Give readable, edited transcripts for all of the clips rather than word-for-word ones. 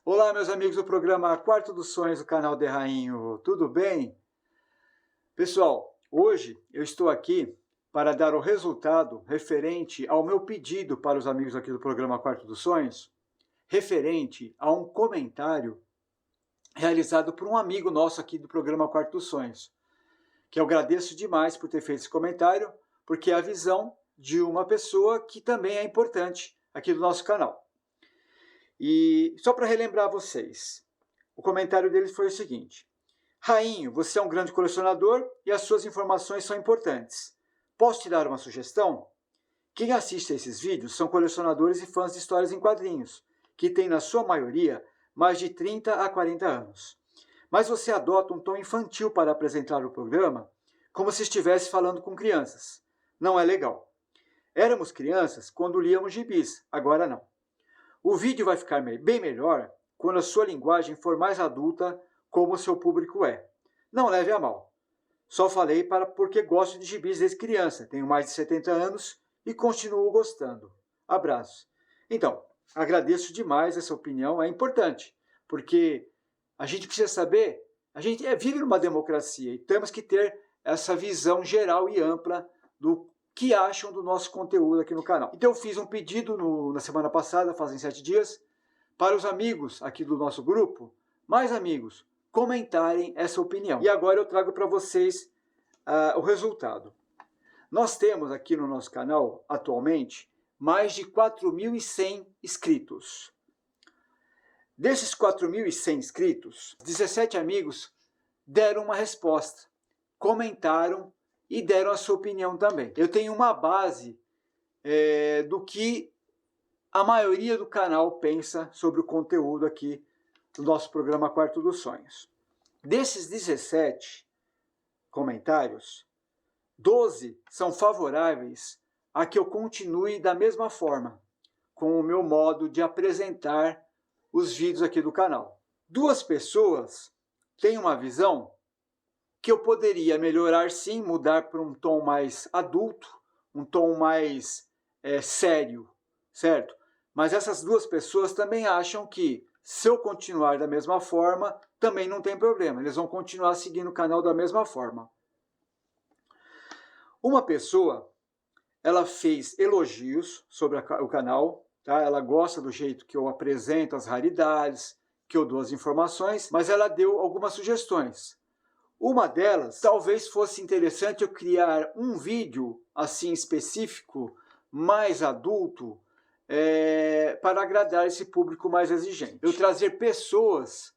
Olá, meus amigos do programa Quarto dos Sonhos do canal De Rainho, tudo bem? Pessoal, hoje eu estou aqui para dar o resultado referente ao meu pedido para os amigos aqui do programa Quarto dos Sonhos, referente a um comentário realizado por um amigo nosso aqui do programa Quarto dos Sonhos, que eu agradeço demais por ter feito esse comentário, porque é a visão de uma pessoa que também é importante aqui do nosso canal. E só para relembrar vocês, o comentário dele foi o seguinte: Rainho, você é um grande colecionador e as suas informações são importantes. Posso te dar uma sugestão? Quem assiste a esses vídeos são colecionadores e fãs de histórias em quadrinhos, que têm na sua maioria mais de 30 a 40 anos. Mas você adota um tom infantil para apresentar o programa, como se estivesse falando com crianças. Não é legal. Éramos crianças quando líamos gibis, agora não. O vídeo vai ficar bem melhor quando a sua linguagem for mais adulta, como o seu público é. Não leve a mal. Só falei porque gosto de gibis desde criança, tenho mais de 70 anos e continuo gostando. Abraço. Então, agradeço demais essa opinião, é importante, porque a gente precisa saber, a gente vive numa democracia e temos que ter essa visão geral e ampla do que acham do nosso conteúdo aqui no canal. Então eu fiz um pedido na semana passada, fazem 7 dias, para os amigos aqui do nosso grupo, mais amigos, comentarem essa opinião. E agora eu trago para vocês o resultado. Nós temos aqui no nosso canal, atualmente, mais de 4.100 inscritos. Desses 4.100 inscritos, 17 amigos deram uma resposta, comentaram e deram a sua opinião também. Eu tenho uma base do que a maioria do canal pensa sobre o conteúdo aqui do nosso programa Quarto dos Sonhos. Desses 17 comentários, 12 são favoráveis a que eu continue da mesma forma, com o meu modo de apresentar os vídeos aqui do canal. 2 pessoas têm uma visão que eu poderia melhorar sim, mudar para um tom mais adulto, um tom mais sério, certo? Mas essas 2 pessoas também acham que, se eu continuar da mesma forma, também não tem problema, eles vão continuar seguindo o canal da mesma forma. Uma pessoa, ela fez elogios sobre o canal, tá? Ela gosta do jeito que eu apresento as raridades, que eu dou as informações, mas ela deu algumas sugestões. Uma delas, talvez fosse interessante eu criar um vídeo assim específico, mais adulto, para agradar esse público mais exigente. Eu trazer pessoas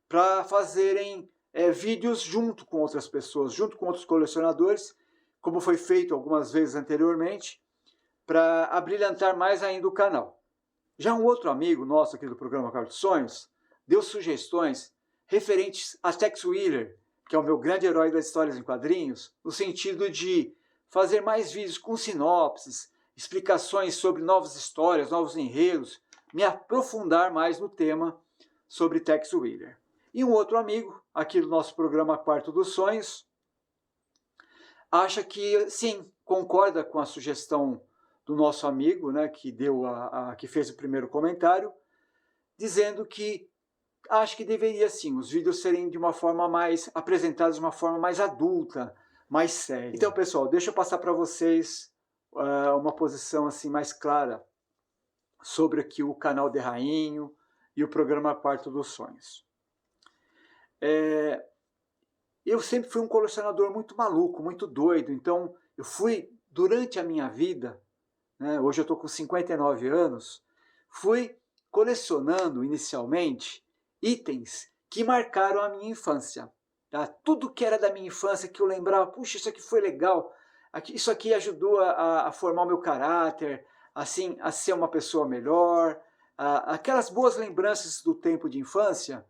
para fazerem vídeos junto com outras pessoas, junto com outros colecionadores, como foi feito algumas vezes anteriormente, para abrilhantar mais ainda o canal. Já um outro amigo nosso aqui do programa Quarto dos Sonhos deu sugestões referentes a Tex Willer, que é o meu grande herói das histórias em quadrinhos, no sentido de fazer mais vídeos com sinopses, explicações sobre novas histórias, novos enredos, me aprofundar mais no tema sobre Tex Willer. E um outro amigo, aqui do nosso programa Quarto dos Sonhos, acha que, sim, concorda com a sugestão do nosso amigo, né, que fez o primeiro comentário, dizendo que acho que deveria sim, os vídeos serem de uma forma mais apresentados de uma forma mais adulta, mais séria. Então, pessoal, deixa eu passar para vocês uma posição assim mais clara sobre aqui o canal De Rainho e o programa Quarto dos Sonhos. Eu sempre fui um colecionador muito maluco, muito doido, então eu fui, durante a minha vida, né, hoje eu estou com 59 anos, fui colecionando inicialmente itens que marcaram a minha infância. Tá? Tudo que era da minha infância, que eu lembrava, puxa, isso aqui foi legal, isso aqui ajudou a formar o meu caráter, assim, a ser uma pessoa melhor. Aquelas boas lembranças do tempo de infância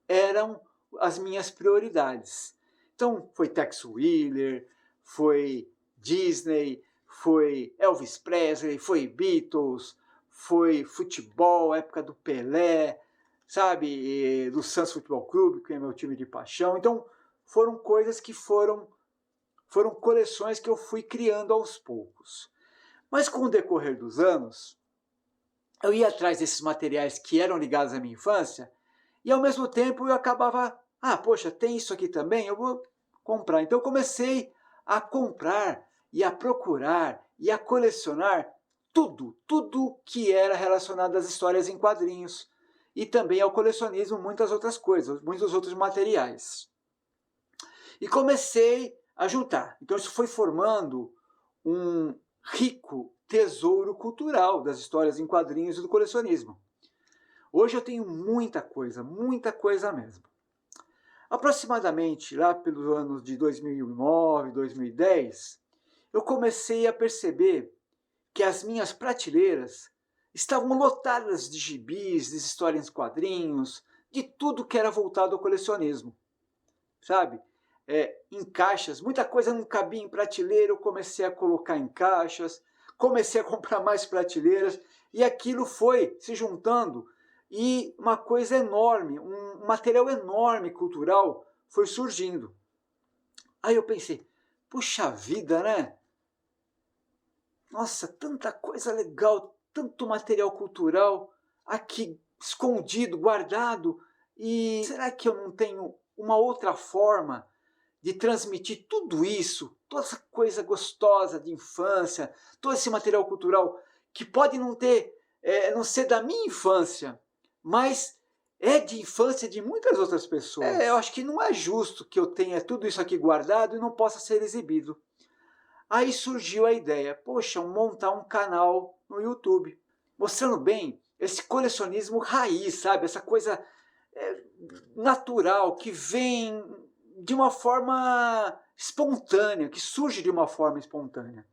eram as minhas prioridades. Então, foi Tex Willer, foi Disney, foi Elvis Presley, foi Beatles, foi futebol, época do Pelé, sabe, do Santos Futebol Clube, que é meu time de paixão. Então, foram coisas que foram coleções que eu fui criando aos poucos. Mas com o decorrer dos anos, eu ia atrás desses materiais que eram ligados à minha infância, e ao mesmo tempo eu acabava, poxa, tem isso aqui também, eu vou comprar. Então eu comecei a comprar e a procurar e a colecionar tudo que era relacionado às histórias em quadrinhos e também ao colecionismo, muitas outras coisas, muitos outros materiais. E comecei a juntar. Então isso foi formando um rico tesouro cultural das histórias em quadrinhos e do colecionismo. Hoje eu tenho muita coisa mesmo. Aproximadamente lá pelos anos de 2009, 2010, eu comecei a perceber que as minhas prateleiras estavam lotadas de gibis, de histórias em quadrinhos, de tudo que era voltado ao colecionismo, sabe? Em caixas, muita coisa não cabia em prateleira, eu comecei a colocar em caixas, comecei a comprar mais prateleiras, e aquilo foi se juntando, e uma coisa enorme, um material enorme cultural foi surgindo. Aí eu pensei, puxa vida, né? Nossa, tanta coisa legal, tanto material cultural aqui escondido, guardado, e será que eu não tenho uma outra forma de transmitir tudo isso, toda essa coisa gostosa de infância, todo esse material cultural que pode não ser da minha infância, mas é de infância de muitas outras pessoas. Eu acho que não é justo que eu tenha tudo isso aqui guardado e não possa ser exibido. Aí surgiu a ideia, poxa, montar um canal no YouTube, mostrando bem esse colecionismo raiz, sabe? Essa coisa natural, que vem de uma forma espontânea, que surge de uma forma espontânea.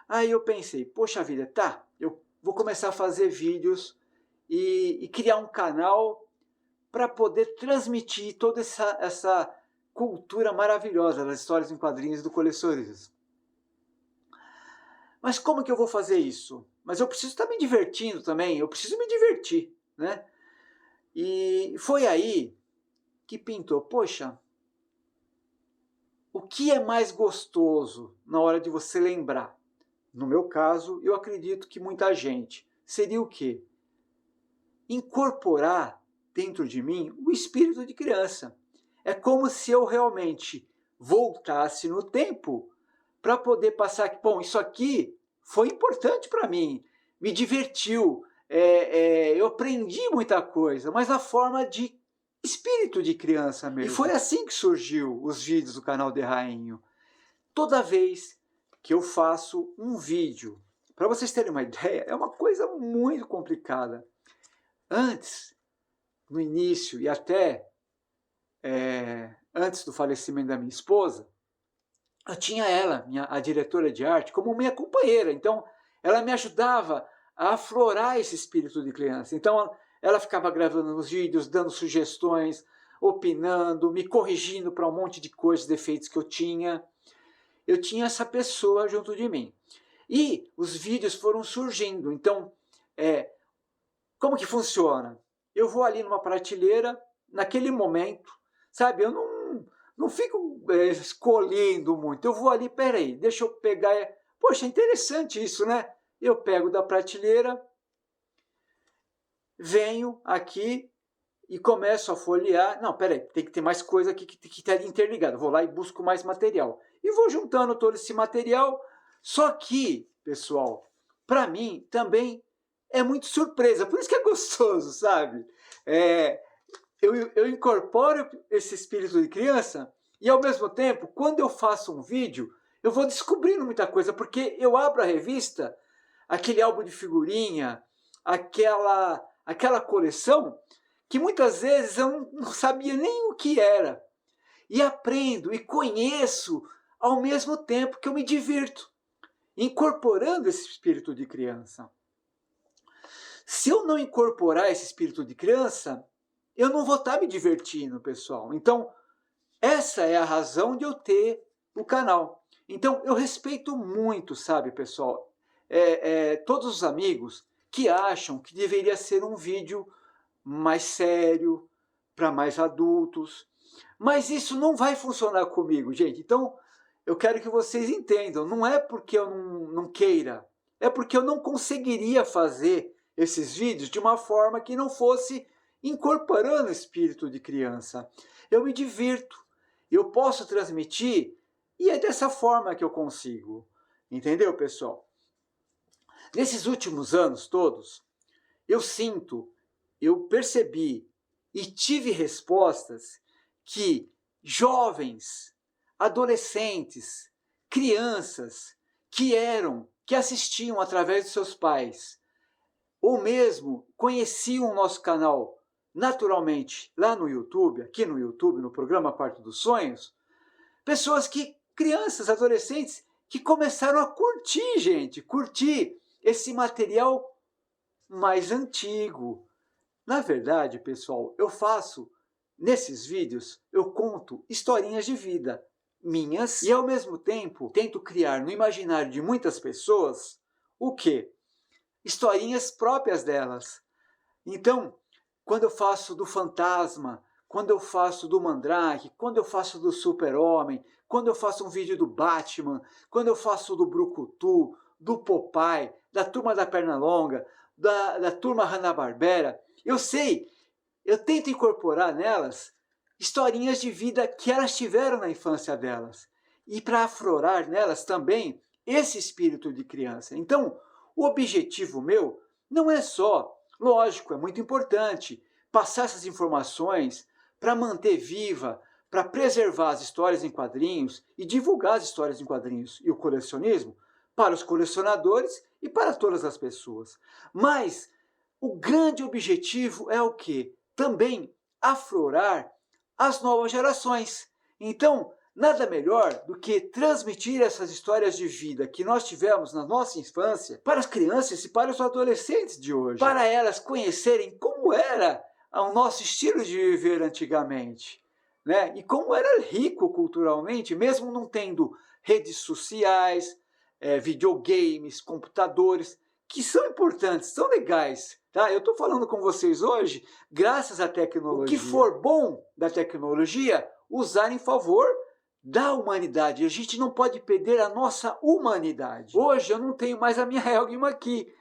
Aí eu pensei, poxa vida, tá, eu vou começar a fazer vídeos e criar um canal para poder transmitir toda essa cultura maravilhosa das histórias em quadrinhos do colecionismo. Mas como que eu vou fazer isso? Mas eu preciso estar me divertindo também, eu preciso me divertir, né? E foi aí que pintou, poxa, o que é mais gostoso na hora de você lembrar? No meu caso, eu acredito que muita gente, seria o quê? Incorporar dentro de mim o espírito de criança. É como se eu realmente voltasse no tempo para poder passar, bom, isso aqui foi importante para mim, me divertiu, eu aprendi muita coisa, mas na forma de espírito de criança mesmo. E foi assim que surgiu os vídeos do canal de Rainho. Toda vez que eu faço um vídeo, para vocês terem uma ideia, é uma coisa muito complicada. Antes, no início e até antes do falecimento da minha esposa, eu tinha ela, a diretora de arte, como minha companheira. Então, ela me ajudava a aflorar esse espírito de criança. Então, ela ficava gravando os vídeos, dando sugestões, opinando, me corrigindo para um monte de coisas, defeitos que eu tinha. Eu tinha essa pessoa junto de mim. E os vídeos foram surgindo. Então, como que funciona? Eu vou ali numa prateleira, naquele momento, sabe? Eu não fico escolhendo muito. Eu vou ali, peraí, deixa eu pegar. Poxa, interessante isso, né? Eu pego da prateleira, venho aqui e começo a folhear. Não, peraí, tem que ter mais coisa aqui que está interligada. Vou lá e busco mais material. E vou juntando todo esse material. Só que, pessoal, para mim também é muito surpresa. Por isso que é gostoso, sabe? Eu incorporo esse espírito de criança e, ao mesmo tempo, quando eu faço um vídeo, eu vou descobrindo muita coisa, porque eu abro a revista, aquele álbum de figurinha, aquela coleção, que muitas vezes eu não sabia nem o que era. E aprendo e conheço ao mesmo tempo que eu me divirto, incorporando esse espírito de criança. Se eu não incorporar esse espírito de criança, eu não vou estar me divertindo, pessoal. Então, essa é a razão de eu ter o canal. Então, eu respeito muito, sabe, pessoal, todos os amigos que acham que deveria ser um vídeo mais sério, para mais adultos. Mas isso não vai funcionar comigo, gente. Então, eu quero que vocês entendam. Não é porque eu não queira, é porque eu não conseguiria fazer esses vídeos de uma forma que não fosse incorporando o espírito de criança. Eu me divirto, eu posso transmitir e é dessa forma que eu consigo. Entendeu, pessoal? Nesses últimos anos todos, eu percebi e tive respostas que jovens, adolescentes, crianças que assistiam através de seus pais, ou mesmo conheciam o nosso canal naturalmente lá no YouTube, aqui no YouTube, no programa Quarto dos Sonhos, crianças, adolescentes, que começaram a curtir, gente, curtir esse material mais antigo. Na verdade, pessoal, nesses vídeos, eu conto historinhas de vida minhas e, ao mesmo tempo, tento criar no imaginário de muitas pessoas o quê? Historinhas próprias delas. Então, quando eu faço do fantasma, quando eu faço do Mandrake, quando eu faço do Super-Homem, quando eu faço um vídeo do Batman, quando eu faço do Brucutu, do Popeye, da Turma da Pernalonga, da Turma Hanna-Barbera, eu tento incorporar nelas historinhas de vida que elas tiveram na infância delas. E para aflorar nelas também esse espírito de criança. Então, o objetivo meu não é só, lógico, é muito importante, passar essas informações para manter viva, para preservar as histórias em quadrinhos e divulgar as histórias em quadrinhos e o colecionismo para os colecionadores e para todas as pessoas. Mas o grande objetivo é o quê? Também aflorar as novas gerações. Então, nada melhor do que transmitir essas histórias de vida que nós tivemos na nossa infância para as crianças e para os adolescentes de hoje, para elas conhecerem como era o nosso estilo de viver antigamente, né? E como era rico culturalmente, mesmo não tendo redes sociais, videogames, computadores, que são importantes, são legais. Tá? Eu estou falando com vocês hoje graças à tecnologia. O que for bom da tecnologia, usar em favor da humanidade. A gente não pode perder a nossa humanidade. Hoje eu não tenho mais a minha Helgman aqui,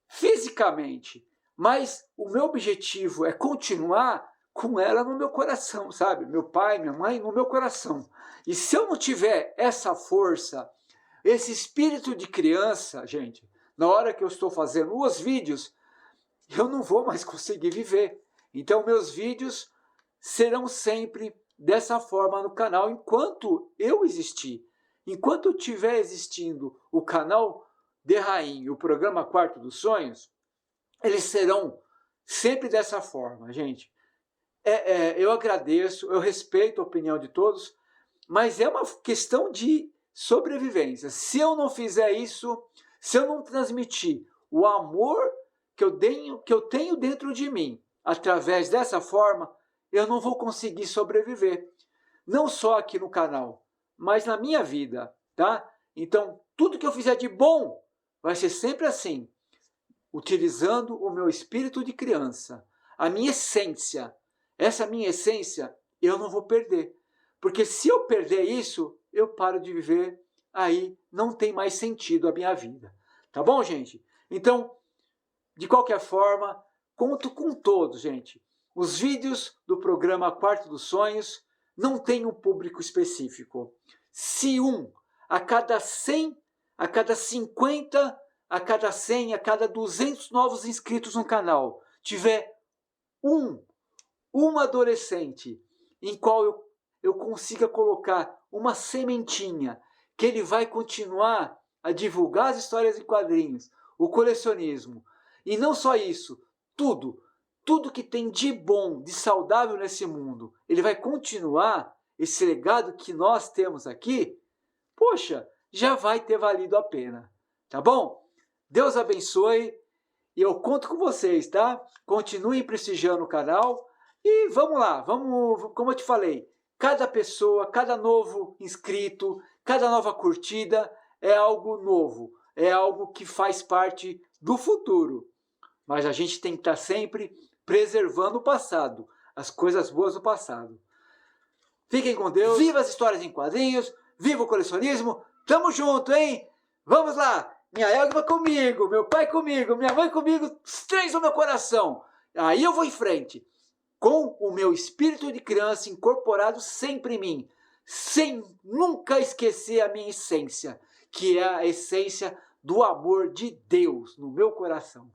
fisicamente, mas o meu objetivo é continuar com ela no meu coração, sabe? Meu pai, minha mãe no meu coração. E se eu não tiver essa força, esse espírito de criança, gente, na hora que eu estou fazendo os vídeos, eu não vou mais conseguir viver. Então meus vídeos serão sempre dessa forma no canal enquanto eu existir. Enquanto estiver existindo o canal de Rainha, o programa Quarto dos Sonhos, eles serão sempre dessa forma, gente. Eu agradeço, eu respeito a opinião de todos, mas é uma questão de sobrevivência. Se eu não fizer isso, se eu não transmitir o amor que eu tenho dentro de mim, através dessa forma, eu não vou conseguir sobreviver. Não só aqui no canal, mas na minha vida, tá? Então, tudo que eu fizer de bom vai ser sempre assim, utilizando o meu espírito de criança, a minha essência. Essa minha essência eu não vou perder. Porque se eu perder isso, eu paro de viver, aí não tem mais sentido a minha vida. Tá bom, gente? Então, de qualquer forma, conto com todos, gente. Os vídeos do programa Quarto dos Sonhos não tem um público específico. Se a cada 100, a cada 50, a cada 100, a cada 200 novos inscritos no canal tiver um adolescente em qual eu consiga colocar uma sementinha que ele vai continuar a divulgar as histórias em quadrinhos, o colecionismo, e não só isso, tudo que tem de bom, de saudável nesse mundo, ele vai continuar, esse legado que nós temos aqui, poxa, já vai ter valido a pena, tá bom? Deus abençoe e eu conto com vocês, tá? Continuem prestigiando o canal e vamos lá, como eu te falei, cada pessoa, cada novo inscrito, cada nova curtida é algo novo, é algo que faz parte do futuro. Mas a gente tem que estar sempre preservando o passado, as coisas boas do passado. Fiquem com Deus, viva as histórias em quadrinhos, viva o colecionismo, tamo junto, hein? Vamos lá! minha Elma comigo, meu pai comigo, minha mãe comigo, os três no meu coração. Aí eu vou em frente, com o meu espírito de criança incorporado sempre em mim, sem nunca esquecer a minha essência, que é a essência do amor de Deus no meu coração.